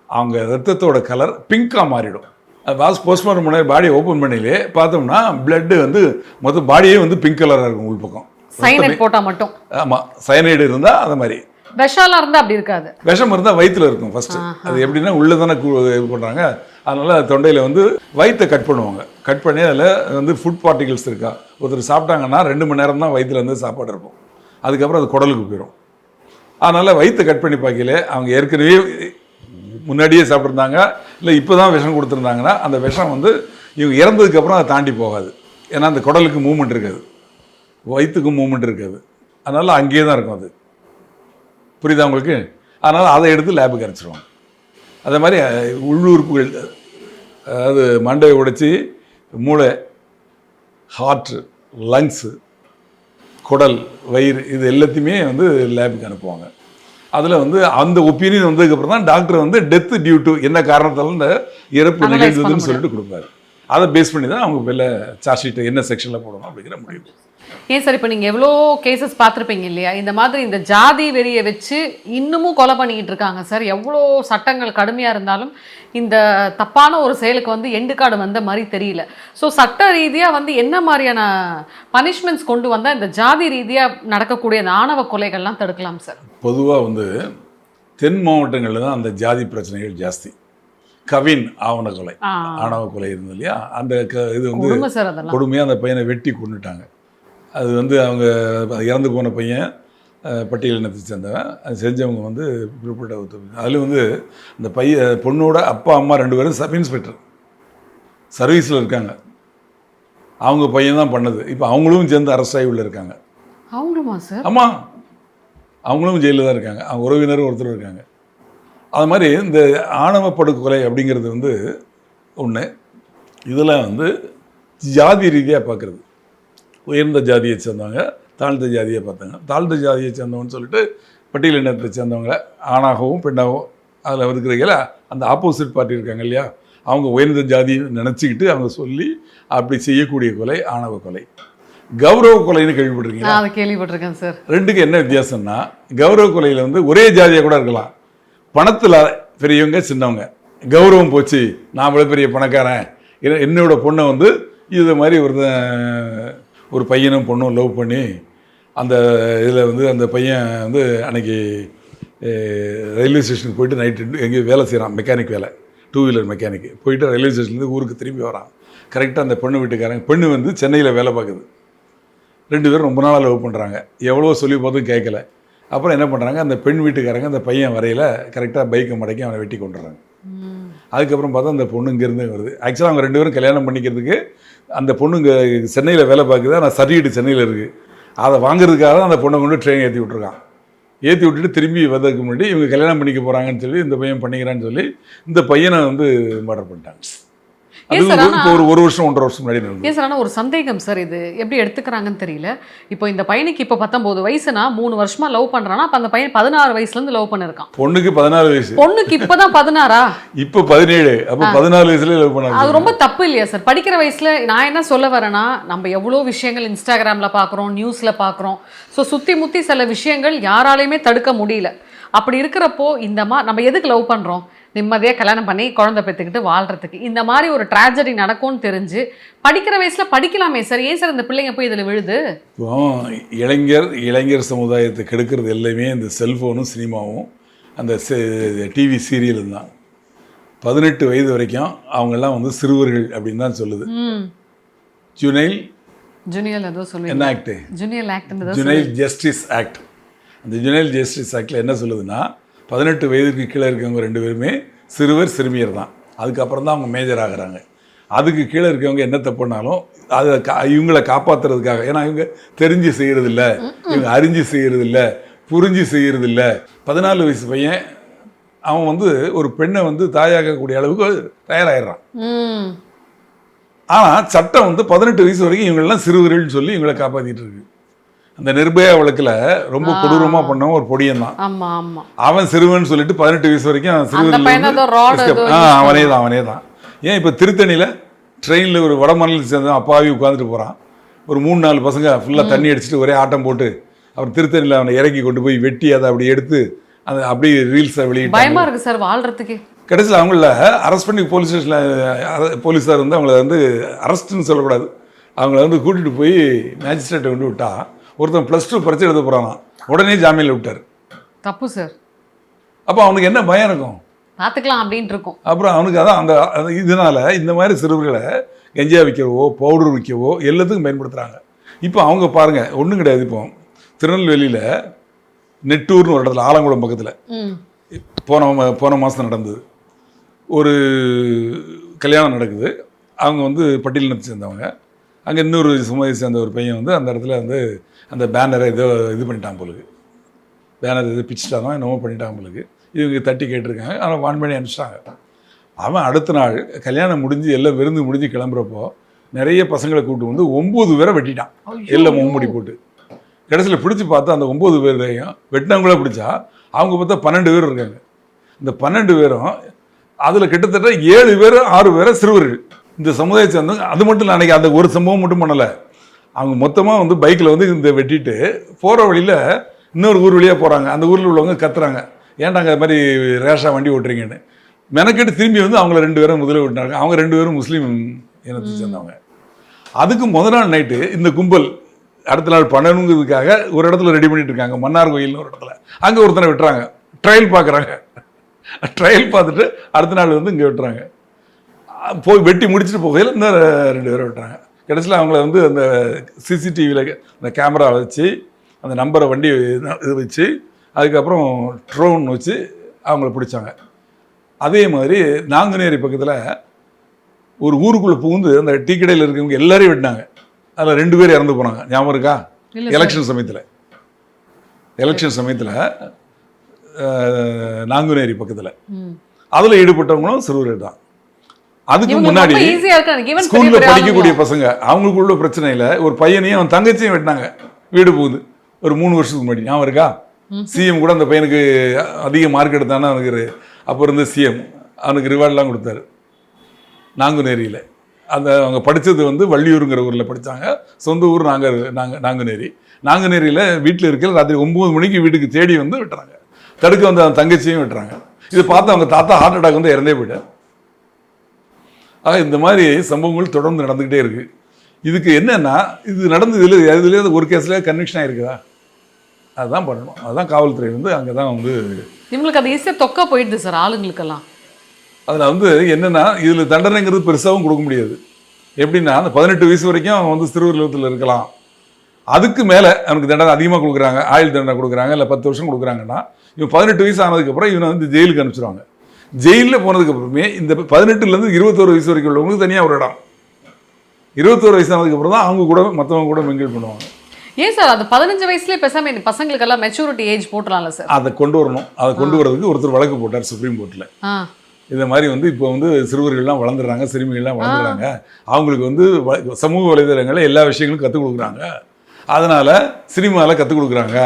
[SPEAKER 4] அவங்க ரத்தத்தோட கலர் பிங்காக மாறிடும். அது போஸ்ட்மார்ட்டம் பண்ண பாடியை ஓப்பன் பண்ணிலே பார்த்தோம்னா பிளட்டு வந்து மொத்தம் பாடியே வந்து பிங்க் கலராக இருக்கும் உள்பக்கம்.
[SPEAKER 3] சயனைட் போட்டால் மட்டும்.
[SPEAKER 4] ஆமாம், சயனைடு இருந்தால் அது மாதிரி.
[SPEAKER 3] விஷம்லாம் இருந்தால் அப்படி இருக்காது.
[SPEAKER 4] விஷம் இருந்தால் வயிற்றில் இருக்கும் ஃபஸ்ட்டு. அது எப்படின்னா உள்ளே தானே இது பண்ணுறாங்க, அதனால் தொண்டையில் வந்து வயிற்றை கட் பண்ணுவாங்க. கட் பண்ணி அதில் வந்து ஃபுட் பார்ட்டிகல்ஸ் இருக்கா, ஒருத்தர் சாப்பிட்டாங்கன்னா 2 மணி நேரம் தான் வயிற்றில் வந்து சாப்பாடு இருக்கும், அதுக்கப்புறம் அது குடலுக்கு போயிடும். அதனால் வயிற்றை கட் பண்ணி பார்க்கல அவங்க ஏற்கனவே முன்னாடியே சாப்பிட்ருந்தாங்க, இல்லை இப்போ தான் விஷம் கொடுத்துருந்தாங்கன்னா அந்த விஷம் வந்து இவங்க இறந்ததுக்கப்புறம் அதை தாண்டி போகாது. ஏன்னா அந்த குடலுக்கு மூவ்மெண்ட் இருக்காது, வயிற்றுக்கும் மூவ்மெண்ட் இருக்காது, அதனால் அங்கேயே தான் இருக்கும். அது புரியுதா உங்களுக்கு? அதனால் அதை எடுத்து லேபுக்கு அரைச்சிடுவாங்க. அதே மாதிரி உள்ளுறுப்புகள், அதாவது மண்டையை உடைச்சி மூளை, ஹார்ட்டு, லங்ஸு, குடல், வயிறு, இது எல்லாத்தையுமே வந்து லேபுக்கு அனுப்புவாங்க. அதில் வந்து அந்த ஒப்பீனியன் வந்ததுக்கப்புறம் தான் டாக்டர் வந்து டெத்து டியூ டு என்ன காரணத்தால் இந்த இறப்பு நிகழ்ந்ததுன்னு சொல்லிட்டு கொடுப்பாரு. அதை பேஸ் பண்ணி தான் அவங்க வெளில சார்ஜ் ஷீட்டை என்ன செக்ஷனில் போடணும் அப்படிங்கிற முடிவு.
[SPEAKER 3] ஏன் சார், இப்போ நீங்கள் எவ்வளோ கேசஸ் பார்த்துருப்பீங்க இல்லையா, இந்த மாதிரி இந்த ஜாதி வெறியை வச்சு இன்னமும் கொலை பண்ணிக்கிட்டு இருக்காங்க சார். எவ்வளோ சட்டங்கள் கடுமையாக இருந்தாலும் இந்த தப்பான ஒரு செயலுக்கு வந்து எண்டு கார்டு வந்த மாதிரி தெரியல. ஸோ சட்ட ரீதியாக வந்து என்ன மாதிரியான பனிஷ்மெண்ட்ஸ் கொண்டு வந்தால் இந்த ஜாதி ரீதியாக நடக்கக்கூடிய அந்த ஆணவ கொலைகள்லாம் தடுக்கலாம் சார்?
[SPEAKER 4] பொதுவாக வந்து தென் மாவட்டங்களில் தான் அந்த ஜாதி பிரச்சனைகள் ஜாஸ்தி. கவின் ஆவண கொலை, ஆணவ கொலை இருந்தது இல்லையா, அந்த இது வந்து கொடுமையாக அந்த பையனை வெட்டி கொண்டுட்டாங்க. அது வந்து அவங்க இறந்து போன பையன் பட்டியல் இனத்தை சேர்ந்தவன், அது செஞ்சவங்க வந்து குறிப்பிட்ட. அதில் வந்து அந்த பொண்ணோட அப்பா அம்மா 2 பேரும் சப் இன்ஸ்பெக்டர் சர்வீஸில் இருக்காங்க. அவங்க பையன் தான் பண்ணது. இப்போ அவங்களும் சேர்ந்து அரெஸ்ட் ஆகி உள்ள இருக்காங்க.
[SPEAKER 3] அவங்களுமா சார்?
[SPEAKER 4] ஆமாம், அவங்களும் ஜெயிலில் தான் இருக்காங்க. அவங்க உறவினரும் ஒருத்தர் இருக்காங்க. அது மாதிரி இந்த ஆணவ படுகொலை அப்படிங்கிறது வந்து ஒன்று. இதில் வந்து ஜாதி ரீதியாக பார்க்குறது, உயர்ந்த ஜாதியை சேர்ந்தவங்க, தாழ்ந்த ஜாதியை பார்த்தாங்க. தாழ்ந்த ஜாதியை சேர்ந்தவங்கன்னு சொல்லிட்டு பட்டியல் இனத்தை சேர்ந்தவங்க ஆணாகவும் பெண்ணாகவும் அதில் இருக்கிறீங்களா, அந்த ஆப்போசிட் பார்ட்டி இருக்காங்க இல்லையா, அவங்க உயர்ந்த ஜாதியை நினச்சிக்கிட்டு அவங்க சொல்லி அப்படி செய்யக்கூடிய கொலை ஆணவ கொலை. கௌரவ கொலைன்னு கேள்விப்பட்டிருக்கீங்களா?
[SPEAKER 3] அதை கேள்விப்பட்டிருக்கேன் சார்.
[SPEAKER 4] ரெண்டுக்கு என்ன வித்தியாசம்னா, கௌரவ கொலையில் வந்து ஒரே ஜாதியாக கூட இருக்கலாம், பணத்தில் பெரியவங்க சின்னவங்க. கௌரவம் போச்சு, நான் இவ்வளோ பெரிய பணக்காரன், என்னோட பொண்ணை வந்து இது மாதிரி ஒரு பையனும் பொண்ணும் லவ் பண்ணி அந்த இதில் வந்து அந்த பையன் வந்து அன்றைக்கி ரயில்வே ஸ்டேஷனுக்கு போயிட்டு நைட்டு எங்கேயோ வேலை செய்கிறான், மெக்கானிக் வேலை, 2 வீலர் மெக்கானிக்கு. போயிட்டு ரயில்வே ஸ்டேஷன்லேருந்து ஊருக்கு திரும்பி வரான். கரெக்டாக அந்த பொண்ணு வீட்டுக்காரங்க, பெண்ணு வந்து சென்னையில் வேலை பார்க்குது. 2 பேரும் ரொம்ப நாளாக லவ் பண்ணுறாங்க. எவ்வளோ சொல்லி பார்த்தும் கேட்கல. அப்புறம் என்ன பண்ணுறாங்க, அந்த பெண் வீட்டுக்காரங்க அந்த பையன் வரையில் கரெக்டாக பைக்கை மடக்கி அவனை வெட்டி கொண்டுறாங்க. அதுக்கப்புறம் பார்த்தா அந்த பொண்ணு இங்கேருந்து வருது. ஆக்சுவலாக அவங்க 2 பேரும் கல்யாணம் பண்ணிக்கிறதுக்கு அந்த பொண்ணு இங்கே சென்னையில் வேலை பார்க்குது, ஆனால் சர்டிஃபிகேட் சென்னையில் இருக்குது. அதை வாங்குறதுக்காக தான் அந்த பொண்ணை கொண்டு ட்ரெயின் ஏற்றி விட்ருக்கான். ஏற்றி விட்டுட்டு திரும்பி வந்ததுக்கு முன்னாடி இவங்க கல்யாணம் பண்ணிக்க போகிறாங்கன்னு சொல்லி இந்த பையன் பண்ணிக்கிறான்னு சொல்லி இந்த பையனை வந்து மர்டர் பண்ணிட்டாங்க. அது இப்போ ஒரு வருஷம் 1.5 வருஷம் முன்னாடி நடந்தது.
[SPEAKER 3] ஏன் சார், ஆனால் ஒரு சந்தேகம் சார், இது எப்படி எடுத்துக்கிறாங்கன்னு தெரியல. இப்போ இந்த பையனுக்கு இப்போ 19 வயசுனா 3 வருஷமா லவ் பண்ணுறான்னா, அப்போ அந்த பையன் 16 வயசுலேருந்து லவ் பண்ணிருக்கான்.
[SPEAKER 4] பொண்ணுக்கு 14 வயசு,
[SPEAKER 3] பொண்ணுக்கு இப்போ தான் 16.
[SPEAKER 4] இப்போ 17. அப்போ 14 வயசுலேயே லவ் பண்ணாங்க.
[SPEAKER 3] அது ரொம்ப தப்பு இல்லையா சார்? படிக்கிற வயசில் நான் என்ன சொல்ல வரேன்னா, நம்ம எவ்வளோ விஷயங்கள் இன்ஸ்டாகிராமில் பார்க்குறோம், நியூஸில் பார்க்குறோம். ஸோ சுற்றி முற்றி சில விஷயங்கள் யாராலையுமே தடுக்க முடியல. அப்படி இருக்கிறப்போ இந்த நம்ம எதுக்கு லவ் பண்ணுறோம்? நிம்மதியாக கல்யாணம் பண்ணி குழந்தை பெற்றுக்கிட்டு வாழ்கிறதுக்கு. இந்த மாதிரி ஒரு ட்ராஜடி நடக்கும்னு தெரிஞ்சு படிக்கிற வயசில் படிக்கலாமே சார். ஏன் சார் இந்த பிள்ளைங்க போய் இதில் விழுது?
[SPEAKER 4] இப்போ இளைஞர் சமுதாயத்தை கெடுக்கிறது எல்லாமே இந்த செல்ஃபோனும் சினிமாவும் அந்த டிவி சீரியலும் தான். 18 வயது வரைக்கும் அவங்கெல்லாம் வந்து சிறுவர்கள் அப்படின்னு தான் சொல்லுது. ஜுனைல்
[SPEAKER 3] ஜுனியல் ஏதோ சொல்லுவீங்க.
[SPEAKER 4] என்ன act?
[SPEAKER 3] Juvenile act.
[SPEAKER 4] Juvenile justice act. அந்த ஜுனைல் ஜஸ்டிஸ் ஆக்டில் என்ன சொல்லுதுன்னா 18 வயதுக்கு கீழே இருக்கவங்க 2 பேருமே சிறுவர் சிறுமியர் தான். அதுக்கப்புறம் தான் அவங்க மேஜர் ஆகுறாங்க. அதுக்கு கீழே இருக்கவங்க என்ன தப்புனாலும் அதை இவங்களை காப்பாற்றுறதுக்காக, ஏன்னா இவங்க தெரிஞ்சு செய்கிறதில்ல, இவங்க அறிஞ்சு செய்கிறதில்ல, புரிஞ்சு செய்கிறதில்ல. 14 வயசு பையன் அவன் வந்து ஒரு பெண்ணை வந்து தாயாக்கக்கூடிய அளவுக்கு தயாராகிடுறான். ஆனால் சட்டம் வந்து 18 வயசு வரைக்கும் இவங்களெல்லாம் சிறுவர்கள்னு சொல்லி இவங்களை காப்பாற்றிட்டு இருக்கு. அந்த நிர்பயா வழக்கில் ரொம்ப கொடூரமாக பண்ணவன் ஒரு பொடியன் தான். அவன் சிறுவன் சொல்லிட்டு 18 வயசு வரைக்கும் சிறுவர்கள் அவனே தான். ஏன் இப்போ திருத்தணியில் ட்ரெயினில் ஒரு வட மாநிலத்தை சேர்ந்த அப்பாவி உட்காந்துட்டு போகிறான். ஒரு 3-4 பசங்க ஃபுல்லாக தண்ணி அடிச்சுட்டு ஒரே ஆட்டம் போட்டு அப்புறம் திருத்தணியில் அவனை இறக்கி கொண்டு போய் வெட்டி அதை அப்படி எடுத்து அதை அப்படியே ரீல்ஸை வெளியிட்டு
[SPEAKER 3] பயமாக இருக்குது சார் வாழ்கிறதுக்கு.
[SPEAKER 4] கடைசியில் அவங்கள அரெஸ்ட் பண்ணி போலீஸ் ஸ்டேஷனில் போலீஸார் வந்து அவங்கள வந்து அரெஸ்ட்டுன்னு சொல்லக்கூடாது, அவங்கள வந்து கூட்டிகிட்டு போய் மேஜிஸ்ட்ரேட்டை கொண்டு விட்டா ஒருத்தன் +2 பரிட்சை எழுத போகிறானா, உடனே ஜாமீனில் விட்டார்.
[SPEAKER 3] தப்பு சார்.
[SPEAKER 4] அப்போ அவனுக்கு என்ன பயம் இருக்கும்?
[SPEAKER 3] பார்த்துக்கலாம் அப்படின்ட்டு இருக்கும்.
[SPEAKER 4] அப்புறம் அவனுக்கு அதான் அந்த இதனால் இந்த மாதிரி சிறுவர்களை கஞ்சா விற்கவோ பவுடர் விற்கவோ எல்லாத்துக்கும் பயன்படுத்துகிறாங்க. இப்போ அவங்க பாருங்கள், ஒன்றும் கிடையாது. இப்போ திருநெல்வேலியில் நெட்டூர்னு ஒரு இடத்துல ஆலங்குளம் பக்கத்தில் போன மாதம் நடந்தது. ஒரு கல்யாணம் நடக்குது. அவங்க வந்து பட்டியலினத்தை சேர்ந்தவங்க. அங்கே இன்னொரு சமூகத்தை சேர்ந்த ஒரு பையன் வந்து அந்த இடத்துல வந்து அந்த பேனரை ஏதோ இது பண்ணிட்டான் போலுக்கு, பேனர் எதோ பிச்சுட்டானோ என்னமோ பண்ணிட்டான் போலுக்கு. இவங்க தட்டி கேட்டிருக்காங்க, ஆனால் வான் பண்ணி அனுப்பிச்சிட்டாங்க. அவன் அடுத்த நாள் கல்யாணம் முடிஞ்சு எல்லாம் விருந்து முடிஞ்சு கிளம்புறப்போ நிறைய பசங்களை கூப்பிட்டு வந்து 9 பேரை வெட்டிட்டான், எல்லாம் மும்முடி போட்டு. கடைசியில் பிடிச்சி பார்த்தா அந்த 9 பேரையும் வெட்டினவங்கள பிடிச்சா அவங்க பார்த்தா 12 பேர் இருக்காங்க. இந்த 12 பேரும் அதில் கிட்டத்தட்ட 7 பேர் 6 பேரை சிறுவர்கள். இந்த சமுதாயத்தை சேர்ந்தவங்க. அது மட்டும் இல்லை, அன்றைக்கி அந்த ஒரு சம்பவம் மட்டும் பண்ணலை. அவங்க மொத்தமாக வந்து பைக்கில் வந்து இந்த வெட்டிட்டு போகிற வழியில் இன்னொரு ஊர் வழியாக போகிறாங்க. அந்த ஊரில் உள்ளவங்க கத்துறாங்க, ஏன்டாங்க அது மாதிரி ரேஷாக வண்டி ஓட்டுறீங்கன்னு. மெனக்கெட்டு திரும்பி வந்து அவங்கள 2 பேரும் முதல்ல விட்டாங்க. அவங்க 2 பேரும் முஸ்லீம் இனத்தை சேர்ந்தவங்க. அதுக்கு முதல் நாள் நைட்டு இந்த கும்பல் அடுத்த நாள் பண்ணணுங்கிறதுக்காக ஒரு இடத்துல ரெடி பண்ணிட்டு இருக்காங்க. மன்னார் கோயில்னு ஒரு இடத்துல. அங்கே ஒருத்தனை விட்டுறாங்க, ட்ரையல் பார்க்குறாங்க. ட்ரையல் பார்த்துட்டு அடுத்த நாள் வந்து இங்கே விட்டுறாங்க. போய் வெட்டி முடிச்சுட்டு போகையில் இன்னும் 2 பேரை விட்டுறாங்க. கடைசியில் அவங்கள வந்து அந்த சிசிடிவியில் அந்த கேமரா வச்சு அந்த நம்பரை வண்டி இது வச்சு அதுக்கப்புறம் ட்ரோன் வச்சு அவங்கள பிடிச்சாங்க. அதே மாதிரி நாங்குநேரி பக்கத்தில் ஒரு ஊருக்குள்ளே புகுந்து அந்த டீ கடையில் இருக்கிறவங்க எல்லாரையும் வெட்டினாங்க. அதில் 2 பேர் இறந்து போனாங்க. ஞாபகம் இருக்கா? எலெக்ஷன் சமயத்தில் நாங்குநேரி பக்கத்தில் அதில் ஈடுபட்டவங்களும் சிறுவர்கள் தான். அதுக்கு முன்னாடி ஸ்கூல்ல படிக்கக்கூடிய பசங்க அவங்களுக்குள்ள பிரச்சனையில ஒரு பையனையும் அவன் தங்கச்சியும் வெட்டினாங்க வீடு போகுது ஒரு 3 வருஷத்துக்கு முன்னாடி. ஞாபகம் இருக்கா? சிஎம் கூட அந்த பையனுக்கு அதிக மார்க் எடுத்தானே அவனுக்கு அப்போ இருந்த சிஎம் அவனுக்கு ரிவார்ட்லாம் கொடுத்தாரு. நாங்குநேரியில் அந்த அவங்க படித்தது வந்து வள்ளியூருங்கிற ஊரில் படித்தாங்க. சொந்த ஊர் நாங்குநேரியில் வீட்டில் இருக்கிற ராத்திரி 9 மணிக்கு வீட்டுக்கு தேடி வந்து விட்டுறாங்க. தடுக்க வந்து அவன் தங்கச்சியும் விட்டுறாங்க. இதை பார்த்து அவங்க தாத்தா ஹார்ட் அட்டாக் வந்து இறந்தே போயிட்டார். ஆக இந்த மாதிரி சம்பவங்கள் தொடர்ந்து நடந்துக்கிட்டே இருக்குது. இதுக்கு என்னென்னா இது நடந்ததில் இதுலேயே ஒரு கேஸ்லேயே கன்விக்ஷன் ஆகிருக்குதா? அதுதான் பண்ணணும். அதுதான் காவல்துறை வந்து அங்கே தான் வந்து
[SPEAKER 3] இவங்களுக்கு அது ஈஸியாக தொக்கா போயிடுது சார் ஆளுங்களுக்கெல்லாம்.
[SPEAKER 4] அதில் வந்து என்னென்னா இதில் தண்டனைங்கிறது பெருசாகவும் கொடுக்க முடியாது. எப்படின்னா அந்த 18 வயசு வரைக்கும் அவன் வந்து சிறுவர்லத்தில் இருக்கலாம். அதுக்கு மேலே அவனுக்கு தண்டனை அதிகமாக கொடுக்குறாங்க, ஆயுள் தண்டனை கொடுக்குறாங்க, இல்லை 10 வருஷம் கொடுக்குறாங்கன்னா இவன் 18 வயசு ஆனதுக்கப்புறம் இவனை வந்து ஜெயிலுக்கு அனுப்பிச்சிடுவாங்க. ஜெயிலில் போனதுக்கு அப்புறமே இந்த 18லேருந்து 21 வயசு வரைக்கும் உள்ளவங்களுக்கு தனியாக ஒரு இடம். 21 வயசு ஆனதுக்கப்புறம் தான் அவங்க கூட மற்றவங்க கூட மிங்கிள் பண்ணுவாங்க.
[SPEAKER 3] ஏன் சார் அது 15 வயசுலேயே பேசாம இந்த பசங்களுக்கெல்லாம் மெச்சூரிட்டி ஏஜ் போட்டுலாம்ல சார்? அதை
[SPEAKER 4] கொண்டு வரணும். அதை கொண்டு வரதுக்கு ஒருத்தர் வழக்கு போட்டார் சுப்ரீம் கோர்ட்டில். இந்த மாதிரி வந்து இப்போ வந்து சிறுவர்கள்லாம் வளர்ந்துடுறாங்க, சிறுமிகள்லாம் வளர்ந்துடுறாங்க, அவங்களுக்கு வந்து சமூக வலைதளங்களில் எல்லா விஷயங்களும் கற்றுக் கொடுக்குறாங்க, அதனால் சினிமாவில் கற்றுக் கொடுக்குறாங்க,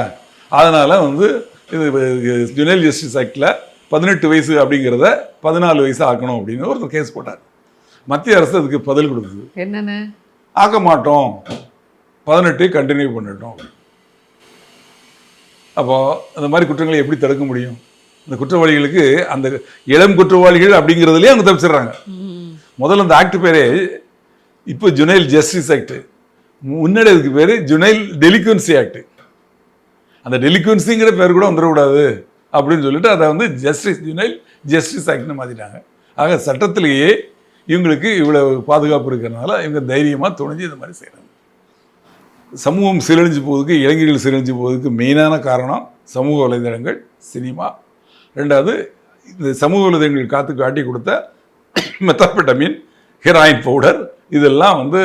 [SPEAKER 4] அதனால் வந்து இது ஜுனைல் ஜஸ்டிஸ் ஆக்டில் 18 வயசு அப்படிங்கிறத 14 வயசு ஆக்கணும் அப்படின்னு ஒருத்தர் கேஸ் போட்டார். மத்திய அரசு அதுக்கு பதில் கொடுக்குது,
[SPEAKER 3] என்னென்னு
[SPEAKER 4] ஆக்க மாட்டோம், 18 கண்டினியூ பண்ணிட்டோம். அப்போது அந்த மாதிரி குற்றங்களை எப்படி தடுக்க முடியும்? இந்த குற்றவாளிகளுக்கு அந்த இளம் குற்றவாளிகள் அப்படிங்கிறதுலேயே அவங்க தப்பிச்சிடுறாங்க. முதல்ல அந்த ஆக்ட் பேரே இப்போ ஜுனைல் ஜஸ்டிஸ் ஆக்ட், முன்னாடி அதுக்கு பேர் ஜுனைல் டெலிக்வன்சி ஆக்ட். அந்த டெலிக்வன்சிங்கிற பேர் கூட வந்துடக்கூடாது அப்படின்னு சொல்லிட்டு அதை வந்து ஜுனைல் ஜஸ்டிஸ் ஆக்ட்னு மாற்றிட்டாங்க. ஆக சட்டத்திலேயே இவங்களுக்கு இவ்வளோ பாதுகாப்பு இருக்கிறதுனால இவங்க தைரியமாக துணிஞ்சு இந்த மாதிரி செய்கிறாங்க. சமூகம் சீரழிஞ்சு போவதுக்கு, இளைஞர்கள் சீரழிஞ்சு போவதுக்கு மெயினான காரணம் சமூக வலைதளங்கள், சினிமா. ரெண்டாவது இந்த சமூக வலைதளங்கள் காட்டி கொடுத்த மெத்தாம்பெட்டமின், ஹெராயின் பவுடர், இதெல்லாம் வந்து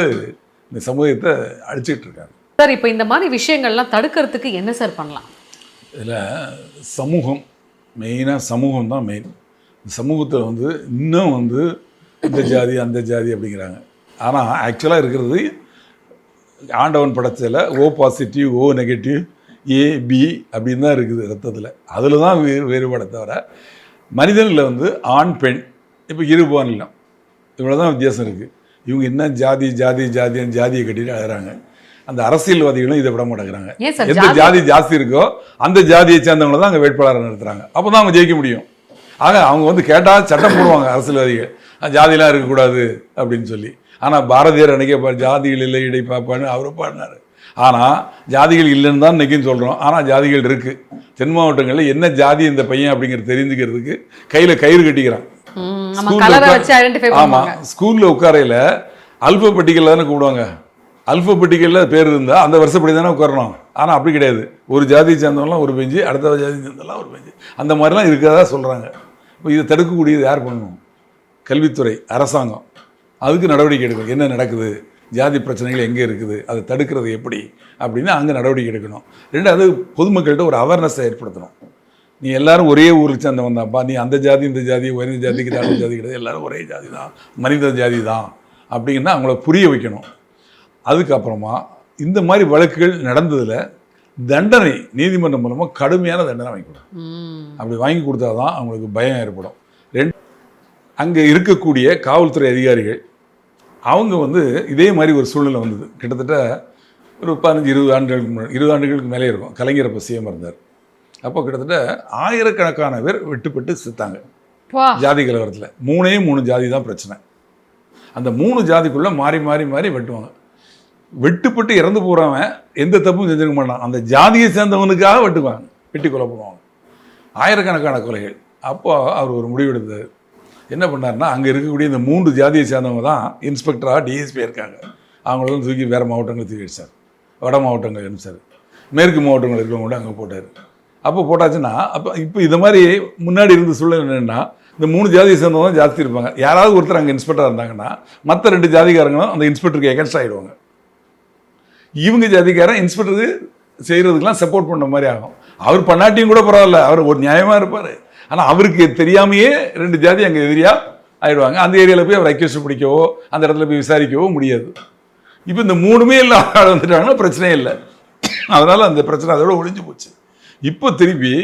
[SPEAKER 4] இந்த சமூகத்தை அழிச்சிட்டு இருக்காங்க.
[SPEAKER 3] சார் இப்போ இந்த மாதிரி விஷயங்கள்லாம் தடுக்கிறதுக்கு என்ன சார் பண்ணலாம்?
[SPEAKER 4] இதில் சமூகம் மெயினாக, சமூகம் தான் மெயின். சமூகத்தில் வந்து இன்னும் வந்து இந்த ஜாதி அந்த ஜாதி அப்படிங்கிறாங்க. ஆனால் ஆக்சுவலாக இருக்கிறது ஆண்டவன் படைச்சதில் ஓ பாசிட்டிவ், ஓ நெகட்டிவ், ஏ பி அப்படின்னு தான் இருக்குது ரத்தத்தில். அதில் தான் வேறுபாடை தவிர மனிதனில் வந்து ஆண் பெண் இப்போ இருபான்லாம் இவ்வளோ தான் வித்தியாசம் இருக்குது. இவங்க என்ன ஜாதி ஜாதி ஜாதின்னு ஜாதியை கட்டிட்டு அழகிறாங்க. அந்த அரசியல்வாதிகளும் இதை விட மாட்டேங்கிறாங்க. எந்த ஜாதி ஜாஸ்தி இருக்கோ அந்த ஜாதியை சேர்ந்தவங்களை தான் அங்கே வேட்பாளரை நிறுத்துறாங்க. அப்போ தான் அவங்க ஜெயிக்க முடியும். ஆக அவங்க வந்து கேட்டால் சட்டம் போடுவாங்க அரசியல்வாதிகள், ஜாதிலாம் இருக்கக்கூடாது அப்படின்னு சொல்லி. ஆனால் பாரதியார் அன்றைக்கே ஜாதிகள் இல்லை இடை பாப்பான்னு அவரை பாடினார். ஆனால் ஜாதிகள் இல்லைன்னு தான் இன்றைக்கின்னு சொல்கிறோம். ஆனால் ஜாதிகள் இருக்குது. தென் மாவட்டங்களில் என்ன ஜாதி இந்த பையன் அப்படிங்கிறது தெரிஞ்சுக்கிறதுக்கு கையில் கயிறு கட்டிக்கிறான். ஆமாம், ஸ்கூலில் உட்காரையில் அல்பபெட்டிக்கலில் தானே கூப்பிடுவாங்க. அல்பபெட்டிக்கலில் பேர் இருந்தால் அந்த வருஷப்படி தானே உட்காரணும். ஆனால் அப்படி கிடையாது. ஒரு ஜாதியை சேர்ந்தவங்களாம் ஒரு பெஞ்சு, அடுத்த ஜாதியை சேர்ந்தவங்களாம் ஒரு பெஞ்சு, அந்த மாதிரிலாம் இருக்கிறதா சொல்கிறாங்க. இப்போ இதை தடுக்கக்கூடியது யார் பண்ணணும்? கல்வித்துறை, அரசாங்கம். அதுக்கு நடவடிக்கை எடுக்கணும். என்ன நடக்குது, ஜாதி பிரச்சனைகள் எங்கே இருக்குது, அதை தடுக்கிறது எப்படி அப்படின்னு அங்கே நடவடிக்கை எடுக்கணும். ரெண்டாவது பொதுமக்கள்கிட்ட ஒரு அவேர்னஸை ஏற்படுத்தணும். நீ எல்லாரும் ஒரே ஊருக்கு சேர்ந்தவன் தான்ப்பா, நீ அந்த ஜாதி இந்த ஜாதி உயர்ந்த ஜாதிக்கு தாழ்ந்த ஜாதி கிடையாது, எல்லாரும் ஒரே ஜாதி தான், மனித ஜாதி தான் அப்படின்னா அவங்கள புரிய வைக்கணும். அதுக்கப்புறமா இந்த மாதிரி வழக்குகள் நடந்ததில் தண்டனை நீதிமன்றம் மூலமாக கடுமையான தண்டனை வாங்கி கொடுக்கும். அப்படி வாங்கி கொடுத்தா தான் அவங்களுக்கு பயம் ஏற்படும். அங்கே இருக்கக்கூடிய காவல்துறை அதிகாரிகள் அவங்க வந்து இதே மாதிரி ஒரு சூழ்நிலை வந்தது. கிட்டத்தட்ட ஒரு 15-20 ஆண்டுகளுக்கு முன்னாடி, 20 ஆண்டுகளுக்கு மேலே இருக்கும். கலைஞர் அப்போ சிஎம் இருந்தார். அப்போ கிட்டத்தட்ட ஆயிரக்கணக்கான பேர் வெட்டுப்பட்டு செத்தாங்க ஜாதி கலவரத்தில். 3 ஜாதி தான் பிரச்சனை. அந்த 3 ஜாதிக்குள்ளே மாறி மாறி மாறி வெட்டுவாங்க. வெட்டுப்பட்டு இறந்து போகிறவன் எந்த தப்பும் செஞ்சுக்க மாட்டான். அந்த ஜாதியை சேர்ந்தவனுக்காக வெட்டுவாங்க, வெட்டி கொலை பண்ணுவாங்க. ஆயிரக்கணக்கான கொலைகள். அப்போ அவர் ஒரு முடிவெடுத்தார். என்ன பண்ணார்னா, அங்கே இருக்கக்கூடிய இந்த 3 ஜாதியை சேர்ந்தவங்க தான் இன்ஸ்பெக்டராக டிஎஸ்பி இருக்காங்க. அவங்களெல்லாம் தூக்கி வேறு மாவட்டங்கள் தூக்கி வச்சார். வட மாவட்டங்கள் அனுப்பிச்சார். மேற்கு மாவட்டங்கள் இருக்கிறவங்க கூட அங்கே போட்டார். அப்போ போட்டாச்சுன்னா இப்போ இது மாதிரி முன்னாடி இருந்த சூழ்நிலை என்னென்னா, இந்த 3 ஜாதியை சேர்ந்தவங்க தான் ஜாஸ்தி இருப்பாங்க. யாராவது ஒருத்தர் அங்கே இன்ஸ்பெக்டராக இருந்தாங்கன்னா மற்ற 2 ஜாதிக்காரங்களும் அந்த இன்ஸ்பெக்டருக்கு எகன்ஸ்ட் ஆகிடுவாங்க. இவங்க ஜாதிக்காரன் இன்ஸ்பெக்டருக்கு செய்கிறதுக்கெலாம் சப்போர்ட் பண்ண மாதிரி ஆகும். அவர் பண்ணாட்டியும் கூட பரவாயில்ல, அவர் ஒரு நியாயமாக இருப்பார். ஆனால் அவருக்கு தெரியாமையே 2 ஜாதி அங்கே எதிரியாக ஆகிடுவாங்க. அந்த ஏரியாவில் போய் அவர் அக்யூஸ்ட் பிடிக்கவோ அந்த இடத்துல போய் விசாரிக்கவோ முடியாது. இப்போ இந்த 3மே இல்லாத ஆள் வந்துட்டாங்கன்னா பிரச்சனையே இல்லை. அதனால் அந்த பிரச்சனை அதோட ஒழிஞ்சு போச்சு. இப்போ திருப்பி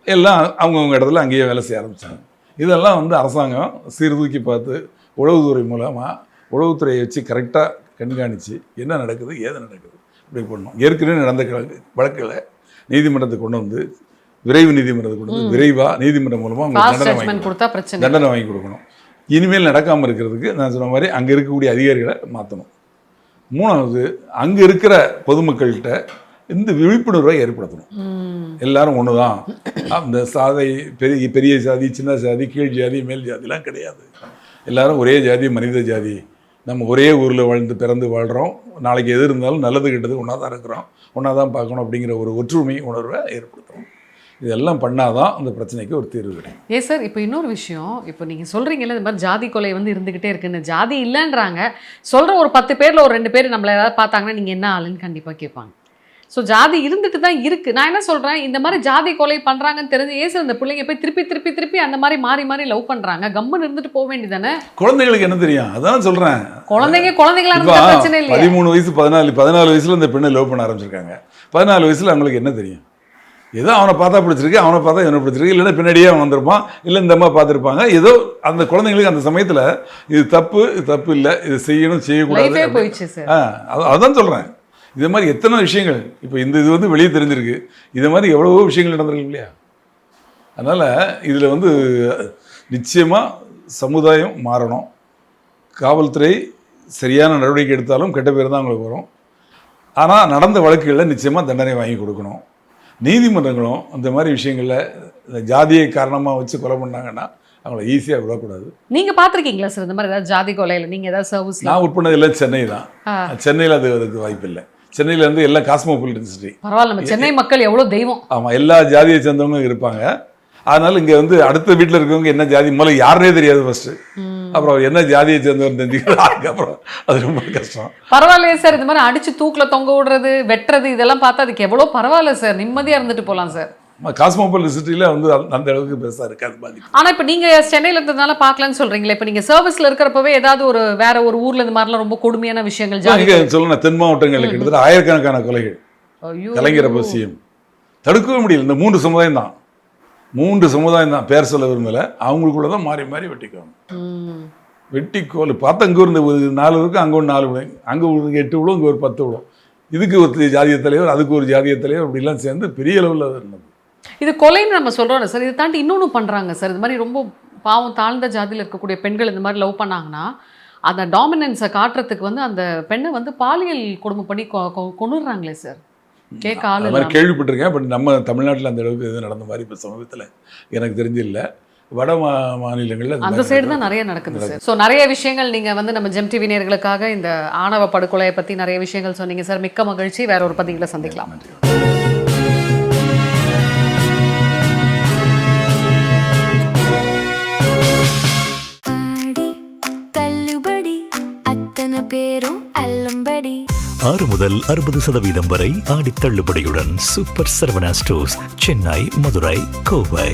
[SPEAKER 4] எல்லாம் அவங்கவுங்க இடத்துல அங்கேயே வேலை செய்ய ஆரம்பித்தாங்க. இதெல்லாம் வந்து அரசாங்கம் சீர்தூக்கி பார்த்து உளவுத்துறை மூலமாக உளவுத்துறையை வச்சு கரெக்டாக கண்காணித்து என்ன நடக்குது ஏது நடக்குது அப்படி பண்ணணும். ஏற்கனவே நடந்த வழக்கில் நீதிமன்றத்தை கொண்டு வந்து, விரைவு நீதிமன்றத்தை கொண்டு வந்து விரைவாக நீதிமன்றம் மூலமாக அவங்க தண்டனை வாங்கி கொடுக்கணும். இனிமேல் நடக்காமல் இருக்கிறதுக்கு நான் சொன்ன மாதிரி அங்கே இருக்கக்கூடிய அதிகாரிகளை மாற்றணும். 3வது அங்கே இருக்கிற பொதுமக்கள்கிட்ட இந்த விழிப்புணர்வை ஏற்படுத்தணும். எல்லாரும் ஒன்று தான், அந்த சாதை பெரிய ஜாதி சின்ன ஜாதி கீழ் ஜாதி மேல் ஜாதிலாம் கிடையாது. எல்லாரும் ஒரே ஜாதி, மனித ஜாதி. நம்ம ஒரே ஊரில் பிறந்து வாழ்கிறோம். நாளைக்கு எது இருந்தாலும் நல்லது கெட்டது ஒன்றா தான் இருக்கிறோம், ஒன்றா தான் பார்க்கணும் அப்படிங்கிற ஒரு ஒற்றுமை உணர்வை ஏற்படுத்தணும். இதெல்லாம் பண்ணாதான் அந்த பிரச்சனைக்கு ஒரு தீர்வு கிடைக்கும்.
[SPEAKER 3] ஏன் சார், இப்போ இன்னொரு விஷயம், இப்போ நீங்கள் சொல்கிறீங்கல்ல இந்த மாதிரி ஜாதி கொலை வந்து இருந்துக்கிட்டே இருக்குன்னு. ஜாதி இல்லைன்றாங்க, சொல்கிற ஒரு 10 பேரில் ஒரு 2 பேர் நம்மளை ஏதாவது பார்த்தாங்கன்னா நீங்கள் என்ன ஆளுன்னு கண்டிப்பாக கேட்பாங்க. ஸோ ஜாதி இருந்துட்டு தான் இருக்குது. நான் என்ன சொல்கிறேன், இந்த மாதிரி ஜாதி கொலை பண்ணுறாங்கன்னு தெரிஞ்சு ஏன் சார் இந்த பிள்ளைங்க போய் திருப்பி அந்த மாதிரி மாறி மாறி லவ் பண்ணுறாங்க? கம்முன்னு இருந்துட்டு போக வேண்டியதானே.
[SPEAKER 4] குழந்தைகளுக்கு என்ன தெரியும்? அதான் சொல்கிறேன்.
[SPEAKER 3] குழந்தைங்களா பிரச்சனை இல்லை.
[SPEAKER 4] 13 வயசு 14 வயசுல இந்த பெண்ணை லவ் பண்ண ஆரம்பிச்சிருக்காங்க. 14 வயசுல அவங்களுக்கு என்ன தெரியும்? ஏதோ அவனை பார்த்தா பிடிச்சிருக்கு, அவனை பார்த்தா இவனை பிடிச்சிருக்கு, இல்லைன்னா பின்னாடியே அவன் வந்திருப்பான், இல்லை இந்த அம்மா பார்த்துருப்பாங்க. ஏதோ அந்த குழந்தைங்களுக்கு அந்த சமயத்தில் இது தப்பு இல்லை, இது செய்யணும் செய்யக்கூடாது. அதான் சொல்கிறேன். இது மாதிரி எத்தனை விஷயங்கள் இப்போ இது வந்து வெளியே தெரிஞ்சிருக்கு. இது மாதிரி எவ்வளவோ விஷயங்கள் நடந்திருக்கு இல்லையா? அதனால் இதில் வந்து நிச்சயமாக சமுதாயம் மாறணும். காவல்துறை சரியான நடவடிக்கை எடுத்தாலும் கெட்ட பேர் தான் அவங்களுக்கு வரும். ஆனால் நடந்த வழக்குகளில் நிச்சயமாக தண்டனை வாங்கி கொடுக்கணும். நீதிமன்றங்களும் அந்த மாதிரி விஷயங்களில் இந்த ஜாதியை காரணமாக வச்சு கொலை பண்ணாங்கன்னா அவங்கள ஈஸியாக விடக்கூடாது.
[SPEAKER 3] நீங்கள் பார்த்துருக்கீங்களா சார் இந்த மாதிரி ஏதாவது ஜாதி கொலையில்? நீங்கள் ஏதாவது சர்வீஸ்?
[SPEAKER 4] நான் உட்பண்ணதில்லை, சென்னை தான். சென்னையில் அதுக்கு வாய்ப்பு இல்லை. சென்னையில் வந்து எல்லாம் காஸ்மோபாலிட்டன் சிட்டி.
[SPEAKER 3] பரவாயில்ல, நம்ம சென்னை மக்கள் எவ்வளோ தெய்வம்.
[SPEAKER 4] ஆமாம், எல்லா ஜாதியை சேர்ந்தவங்க இருப்பாங்க. அதனால இங்கே வந்து அடுத்த வீட்டில் இருக்கவங்க என்ன ஜாதி முதல்ல யாருனே தெரியாது ஃபர்ஸ்ட். அப்புறம் அவர் என்ன ஜாதியை சேர்ந்தவர் தெரிஞ்சுக்கிறது, அதுக்கப்புறம் அது ரொம்ப கஷ்டம்.
[SPEAKER 3] பரவாயில்லையே சார், இது மாதிரி அடிச்சு தூக்கில் தொங்க விடுறது, வெட்டுறது, இதெல்லாம் பார்த்தா அதுக்கு எவ்வளோ பரவாயில்ல சார், நிம்மதியாக இருந்துட்டு போகலாம் சார்.
[SPEAKER 4] காஸ்மோபாலிட்டன் சிட்டியில் வந்து அந்த அளவுக்கு பெருசாக இருக்காது பாதிப்பு.
[SPEAKER 3] ஆனால் இப்போ நீங்கள் சென்னையில் இருந்ததுனால பார்க்கலன்னு சொல்கிறீங்களே, இப்போ நீங்கள் சர்வீஸில் இருக்கிறப்பவே ஏதாவது ஒரு வேற ஒரு ஊரில் இந்த மாதிரிலாம் ரொம்ப கொடுமையான விஷயங்கள்
[SPEAKER 4] இங்கே சொல்லணும், தென் மாவட்டங்களில் கிட்டத்தட்ட ஆயிரக்கணக்கான கொலைகள். கலைஞர் அப்போ சிஎம் தடுக்கவே முடியல. இந்த 3 சமுதாயம் தான், 3 சமுதாயம் தான், பேர் சொல்ல விரும்பல, அவங்களுக்குள்ள தான் மாறி மாறி வெட்டிக்குவாங்க. வெட்டிக்கோல் பார்த்தா இங்கே ஒரு 4 இருக்கு, அங்கே ஒரு 4 விடும், அங்கே ஒரு 8 விடும், இங்கே ஒரு 10 விடும். இதுக்கு ஒரு ஜாதிய தலைவர், அதுக்கு ஒரு ஜாதிய தலைவர், அப்படிலாம் சேர்ந்து பெரிய அளவில் இருந்தது.
[SPEAKER 3] இது கொலைன்னு நம்ம சொல்கிறோம் சார், இதை தாண்டி இன்னொன்று பண்ணுறாங்க சார். இது மாதிரி ரொம்ப பாவம் தாழ்ந்த ஜாதியில் இருக்கக்கூடிய பெண்கள் இந்த மாதிரி லவ் பண்ணாங்கன்னா அந்த டாமினன்ஸை காட்டுறதுக்கு வந்து அந்த பெண்ணை வந்து பாலியல் கொடுமை பண்ணி கொண்டுடுறாங்களே சார். கேட்க ஆள்
[SPEAKER 4] அது மாதிரி கேள்விப்பட்டிருக்கேன். பட் நம்ம தமிழ்நாட்டில் அந்த அளவுக்கு எதுவும் நடந்த மாதிரி இப்போ சமீபத்தில் எனக்கு தெரிஞ்சு இல்லை. வட மாநிலங்களில்
[SPEAKER 3] அந்த சைடு தான் நிறைய நடக்குது சார். ஸோ நிறைய விஷயங்கள் நீங்கள் வந்து நம்ம ஜெம் டிவி நேயர்களுக்காக இந்த ஆணவ படுகொலையை பற்றி நிறைய விஷயங்கள் சொன்னீங்க சார். மிக்க மகிழ்ச்சி. வேற ஒரு பதிவில் சந்திக்கலாம்.
[SPEAKER 1] பேரும் அல்லும்படி
[SPEAKER 2] 6 முதல் 60% வரை ஆடி தள்ளுபடியுடன் சூப்பர் சரவணா ஸ்டோர்ஸ், சென்னை, மதுரை, கோவை.